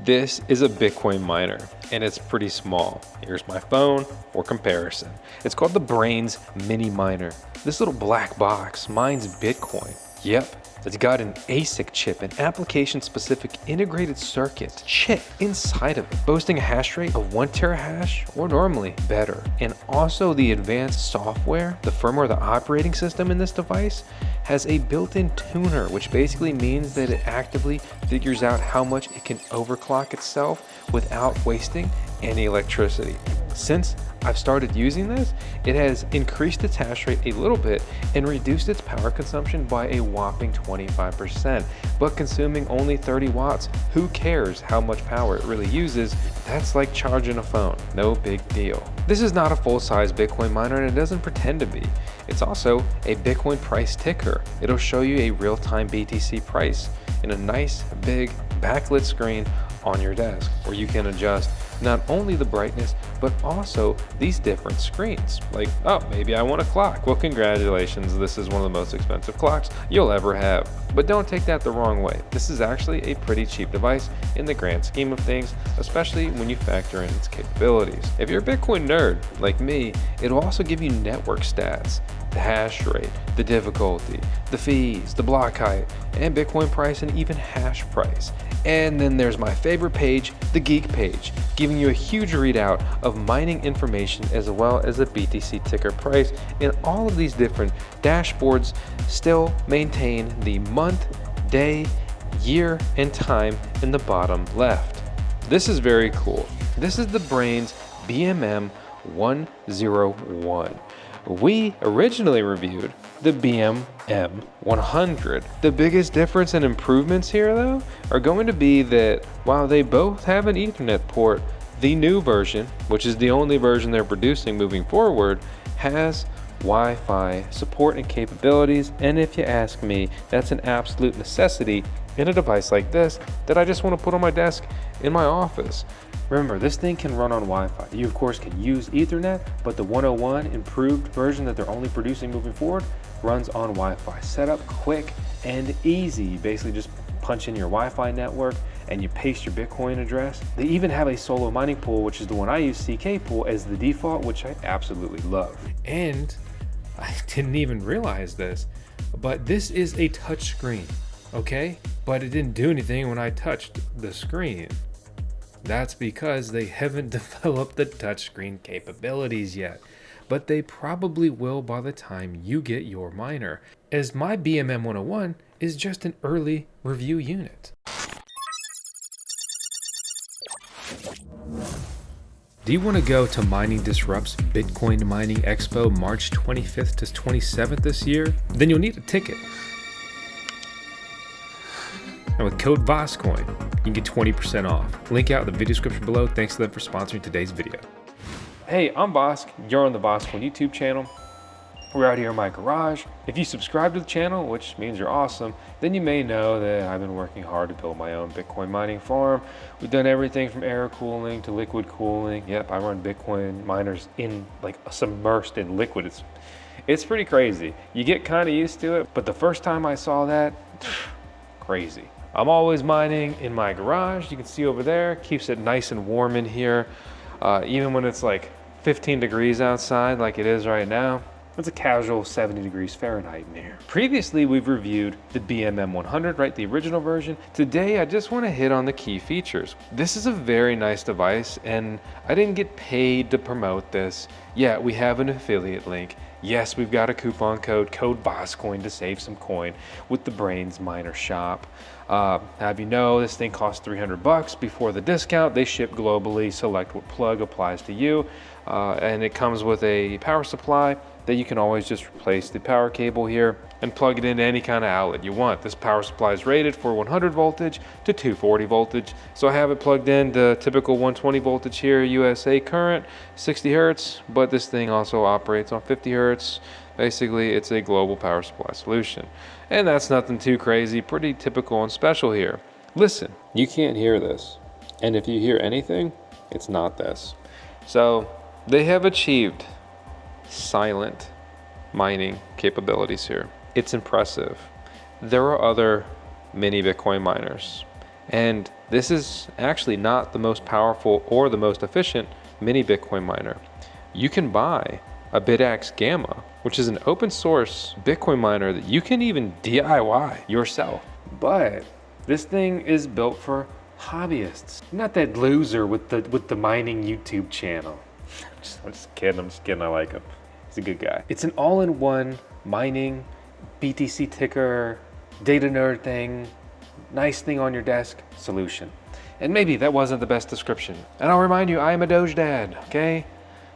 This is a Bitcoin miner, and it's pretty small. Here's my phone for comparison. It's called the Braiins mini miner. This little black box mines Bitcoin. Yep. It's got an ASIC chip, an application-specific integrated circuit chip inside of it, boasting a hash rate of 1 terahash or normally better. And also the advanced software, the firmware, the operating system in this device has a built-in tuner, which basically means that it actively figures out how much it can overclock itself without wasting any electricity. Since I've started using this, it has increased its hash rate a little bit and reduced its power consumption by a whopping 25%, but consuming only 30 watts. Who cares how much power it really uses? That's like charging a phone, no big deal. This is not a full-size Bitcoin miner, and it doesn't pretend to be. It's also a Bitcoin price ticker. It'll show you a real-time BTC price in a nice big backlit screen on your desk, where you can adjust not only the brightness, but also these different screens. Like, oh, maybe I want a clock. Well, congratulations, this is one of the most expensive clocks you'll ever have. But don't take that the wrong way. This is actually a pretty cheap device in the grand scheme of things, especially when you factor in its capabilities. If you're a Bitcoin nerd like me, it'll also give you network stats, the hash rate, the difficulty, the fees, the block height, and Bitcoin price, and even hash price. And then there's my favorite page, the Geek page, giving you a huge readout of mining information as well as a BTC ticker price. And all of these different dashboards still maintain the month, day, year, and time in the bottom left. This is very cool. This is the Braiins BMM-101. We originally reviewed the BMM-100. The biggest difference and improvements here, though, are going to be that while they both have an Ethernet port, the new version, which is the only version they're producing moving forward, has Wi-Fi support and capabilities. And if you ask me, that's an absolute necessity in a device like this that I just want to put on my desk in my office. Remember, this thing can run on Wi-Fi. You of course can use Ethernet, but the 101 improved version that they're only producing moving forward runs on Wi-Fi. Setup quick and easy. You basically just punch in your Wi-Fi network and you paste your Bitcoin address. They even have a solo mining pool, which is the one I use, CK pool, as the default, which I absolutely love. And I didn't even realize this, but this is a touch screen, okay? But it didn't do anything when I touched the screen. That's because they haven't developed the touchscreen capabilities yet, but they probably will by the time you get your miner, as my BMM-101 is just an early review unit. Do you want to go to Mining Disrupt's Bitcoin Mining Expo March 25th to 27th this year? Then you'll need a ticket. And with code VoskCoin, you can get 20% off. Link out in the video description below. Thanks to them for sponsoring today's video. Hey, I'm Vosk. You're on the VoskCoin YouTube channel. We're out here in my garage. If you subscribe to the channel, which means you're awesome, then you may know that I've been working hard to build my own Bitcoin mining farm. We've done everything from air cooling to liquid cooling. Yep, I run Bitcoin miners in like submersed in liquid. It's pretty crazy. You get kind of used to it, but the first time I saw that, crazy. I'm always mining in my garage. You can see over there, keeps it nice and warm in here. Even when it's like 15 degrees outside like it is right now, it's a casual 70 degrees Fahrenheit in here. Previously, we've reviewed the BMM-100, right, the original version. Today, I just want to hit on the key features. This is a very nice device, and I didn't get paid to promote this. Yeah, we have an affiliate link. Yes, we've got a coupon code VoskCoin, to save some coin with the Braiins Miner Shop. Have you know, this thing costs $300 before the discount. They ship globally. Select what plug applies to you. And it comes with a power supply that you can always just replace the power cable here and plug it into any kind of outlet you want. This power supply is rated for 100 voltage to 240 voltage. So I have it plugged in to typical 120 voltage here, USA current, 60 hertz, but this thing also operates on 50 hertz. Basically, it's a global power supply solution. And that's nothing too crazy, pretty typical and special here. Listen, you can't hear this. And if you hear anything, it's not this. So they have achieved silent mining capabilities here. It's impressive. There are other mini Bitcoin miners, and this is actually not the most powerful or the most efficient mini Bitcoin miner. You can buy a Bitaxe Gamma, which is an open source Bitcoin miner that you can even DIY yourself. But this thing is built for hobbyists, not that loser with the mining YouTube channel. I'm just kidding, I like him. He's a good guy. It's an all-in-one mining, BTC ticker, data nerd thing, nice thing on your desk solution. And maybe that wasn't the best description. And I'll remind you, I am a Doge dad, okay?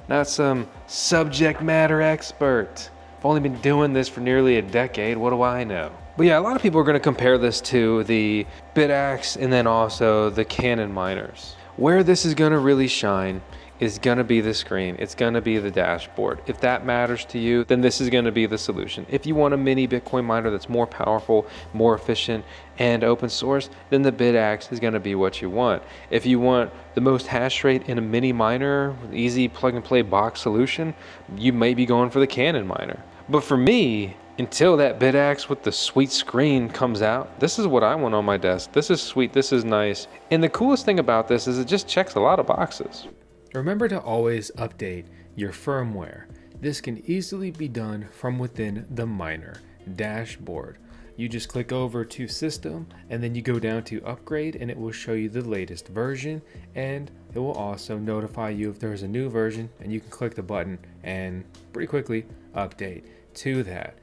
Not some subject matter expert. I've only been doing this for nearly a decade, what do I know? But yeah, a lot of people are gonna compare this to the Bitaxe and then also the Canaan miners. Where this is gonna really shine is gonna be the screen. It's gonna be the dashboard. If that matters to you, then this is gonna be the solution. If you want a mini Bitcoin miner that's more powerful, more efficient, and open source, then the Bitaxe is gonna be what you want. If you want the most hash rate in a mini miner, easy plug and play box solution, you may be going for the Canaan miner. But for me, until that Bitaxe with the sweet screen comes out, this is what I want on my desk. This is sweet, this is nice. And the coolest thing about this is it just checks a lot of boxes. Remember to always update your firmware. This can easily be done from within the miner dashboard. You just click over to System and then you go down to Upgrade and it will show you the latest version, and it will also notify you if there's a new version, and you can click the button and pretty quickly update to that.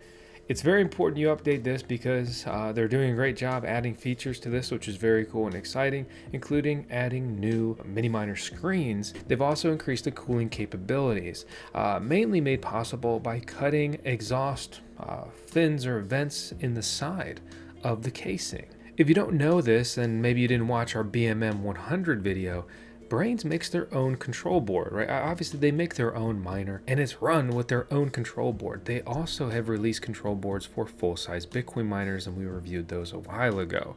It's very important you update this because they're doing a great job adding features to this, which is very cool and exciting, including adding new mini miner screens. They've also increased the cooling capabilities, mainly made possible by cutting exhaust fins or vents in the side of the casing. If you don't know this, and maybe you didn't watch our BMM-100 video, Braiins makes their own control board, right? Obviously they make their own miner and it's run with their own control board. They also have released control boards for full-size Bitcoin miners, and we reviewed those a while ago.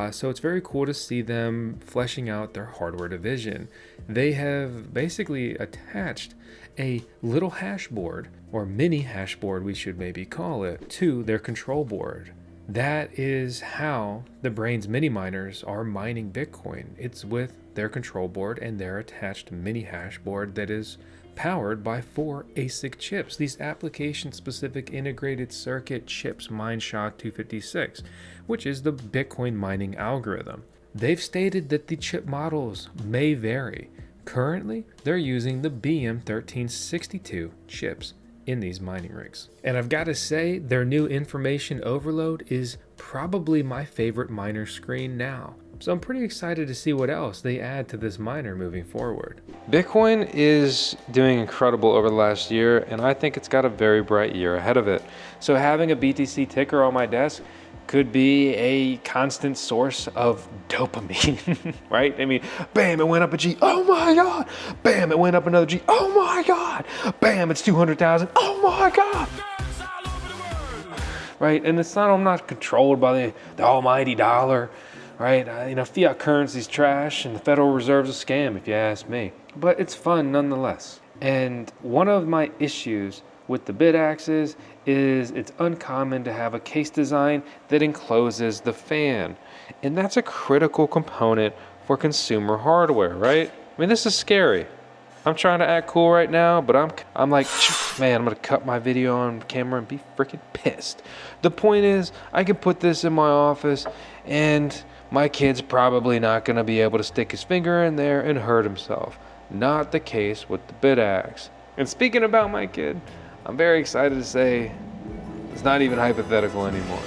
So it's very cool to see them fleshing out their hardware division. They have basically attached a little hash board, or mini hash board we should maybe call it, to their control board. That is how the Braiins mini miners are mining Bitcoin. It's with their control board and their attached mini hash board that is powered by 4 ASIC chips. These application-specific integrated circuit chips mine SHA-256, which is the Bitcoin mining algorithm. They've stated that the chip models may vary. Currently, they're using the BM-1362 chips in these mining rigs. And I've got to say, their new information overload is probably my favorite miner screen now. So I'm pretty excited to see what else they add to this miner moving forward. Bitcoin is doing incredible over the last year, and I think it's got a very bright year ahead of it. So having a BTC ticker on my desk could be a constant source of dopamine, right? I mean, bam, it went up a G, oh my God. Bam, it went up another G, oh my God. Bam, it's 200,000, oh my God. Right, and it's not, I'm not controlled by the almighty dollar, right? You know, fiat currency's trash and the Federal Reserve's a scam, if you ask me. But it's fun nonetheless. And one of my issues with the Bitaxes is it's uncommon to have a case design that encloses the fan. And that's a critical component for consumer hardware, right? I mean, this is scary. I'm trying to act cool right now, but I'm like, man, I'm gonna cut my video on camera and be freaking pissed. The point is, I can put this in my office and my kid's probably not gonna be able to stick his finger in there and hurt himself. Not the case with the Bitaxe. And speaking about my kid, I'm very excited to say it's not even hypothetical anymore.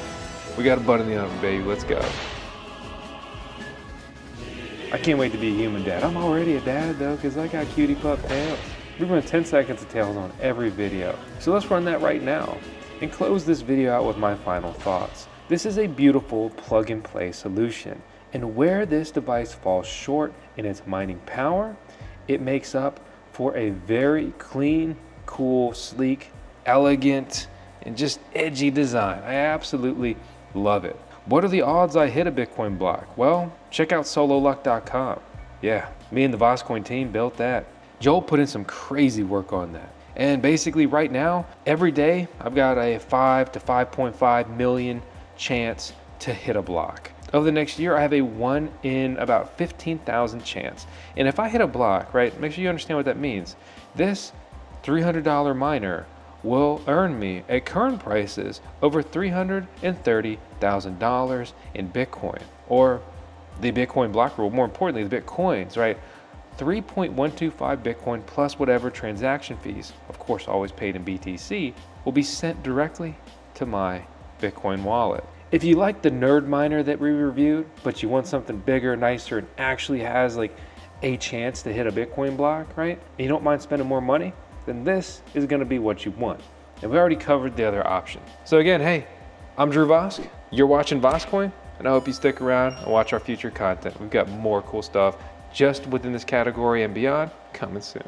We got a butt in the oven, baby. Let's go. I can't wait to be a human dad. I'm already a dad though, because I got cutie pup tails. We run 10 seconds of tails on every video. So let's run that right now and close this video out with my final thoughts. This is a beautiful plug and play solution. And where this device falls short in its mining power, it makes up for a very clean, cool, sleek, elegant, and just edgy design. I absolutely love it. What are the odds I hit a Bitcoin block? Well, check out sololuck.com. Yeah, me and the VoskCoin team built that. Joel put in some crazy work on that. And basically right now, every day, I've got a 5 to 5.5 million chance to hit a block. Over the next year, I have a 1 in about 15,000 chance. And if I hit a block, right, make sure you understand what that means. This $300 miner will earn me at current prices over $330,000 in Bitcoin, or the Bitcoin block rule, more importantly, the Bitcoins, right? 3.125 Bitcoin plus whatever transaction fees, of course always paid in BTC, will be sent directly to my Bitcoin wallet. If you like the nerd miner that we reviewed, but you want something bigger, nicer, and actually has like a chance to hit a Bitcoin block, right? And you don't mind spending more money, then this is gonna be what you want. And we already covered the other option. So again, hey, I'm Drew Vosk. You're watching VoskCoin, and I hope you stick around and watch our future content. We've got more cool stuff just within this category and beyond coming soon.